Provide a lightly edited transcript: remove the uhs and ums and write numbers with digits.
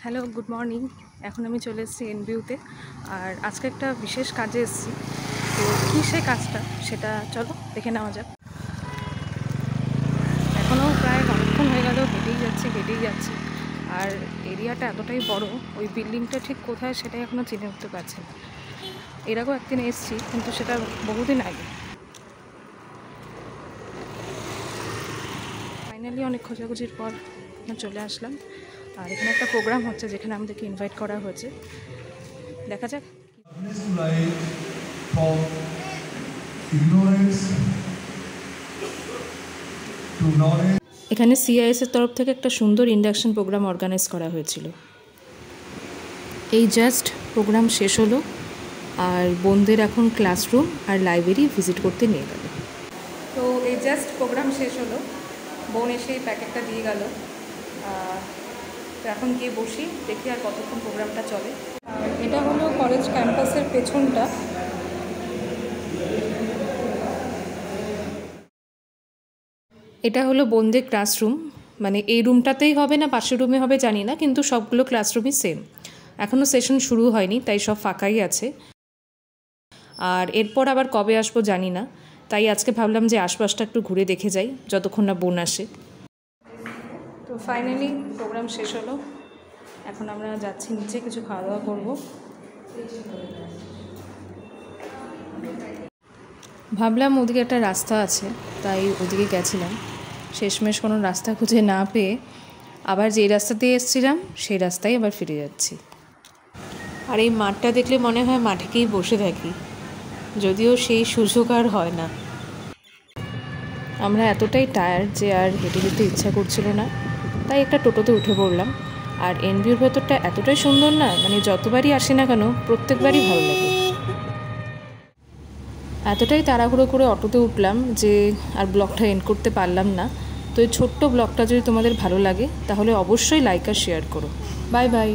Hello, good morning. এখন আমি চলে এসেছি এনবিউতে, আর আজকে একটা বিশেষ কাজে এসেছি। তো কী সেই কাজটা সেটা চলো দেখে নেওয়া যাক। এখনও প্রায় অনেকক্ষণ হয়ে গেল, হেঁটেই যাচ্ছি। আর এরিয়াটা এতটাই বড়, ওই বিল্ডিংটা ঠিক কোথায় সেটাই এখনও চিনে উঠতে পারছি না। এর আগেও একদিন এসেছি, কিন্তু সেটা বহুদিন আগে। ফাইনালি অনেক খোঁজাখুঁজির পর চলে আসলাম। আর এখানে একটা প্রোগ্রাম হচ্ছে যেখানে আমাদেরকে ইনভাইট করা হয়েছে। দেখা যাক। এখানে সিআইএসের তরফ থেকে একটা সুন্দর ইন্ডাকশন প্রোগ্রাম অর্গানাইজ করা হয়েছিল। এই জাস্ট প্রোগ্রাম শেষ হলো, আর বোনদের এখন ক্লাসরুম আর লাইব্রেরি ভিজিট করতে নিয়ে গেল। তো এই জাস্ট প্রোগ্রাম শেষ হলো, বোন এসে এই প্যাকেটটা দিয়ে গেল। তো এখন গিয়ে বসি, দেখি আর কতক্ষণ প্রোগ্রামটা চলে। এটা হলো কলেজ ক্যাম্পাসের পেছনটা। এটা হলো বোনদের ক্লাসরুম, মানে এই রুমটাতেই হবে না পাশের রুমে হবে জানি না, কিন্তু সবগুলো ক্লাসরুমই সেম। এখনও সেশন শুরু হয়নি, তাই সব ফাঁকাই আছে। আর এরপর আবার কবে আসবো জানি না, তাই আজকে ভাবলাম যে আশপাশটা একটু ঘুরে দেখে যাই যতক্ষণ না বোন আসে। তো ফাইনালি প্রোগ্রাম শেষ হলো, এখন আমরা যাচ্ছি নিচে, কিছু খাওয়া দাওয়া করবো। ভাবলাম ওদিকে একটা রাস্তা আছে, তাই ওদিকে গেছিলাম। শেষমেশ কোনো রাস্তা খুঁজে না পেয়ে আবার যেই রাস্তা দিয়ে এসেছিলাম সেই রাস্তায় আবার ফিরে যাচ্ছি। আর এই মাঠটা দেখলে মনে হয় মাঠে গিয়েই বসে থাকি, যদিও সেই সুযোগ আর হয় না। আমরা এতটাই টায়ার্ড যে আর হেঁটে যেতে ইচ্ছা করছিল না, তাই একটা টোটোতে উঠে পড়লাম। আর এনবিউর ভেতরটা এতটাই সুন্দর না, মানে যতবারই আসি না কেন প্রত্যেকবারই ভালো লাগে। এতটাই তাড়াহুড়ো করে অটোতে উঠলাম যে আর ব্লগটা এন্ড করতে পারলাম না। তো এই ছোট্ট ব্লগটা যদি তোমাদের ভালো লাগে তাহলে অবশ্যই লাইক আর শেয়ার করো। Bye bye.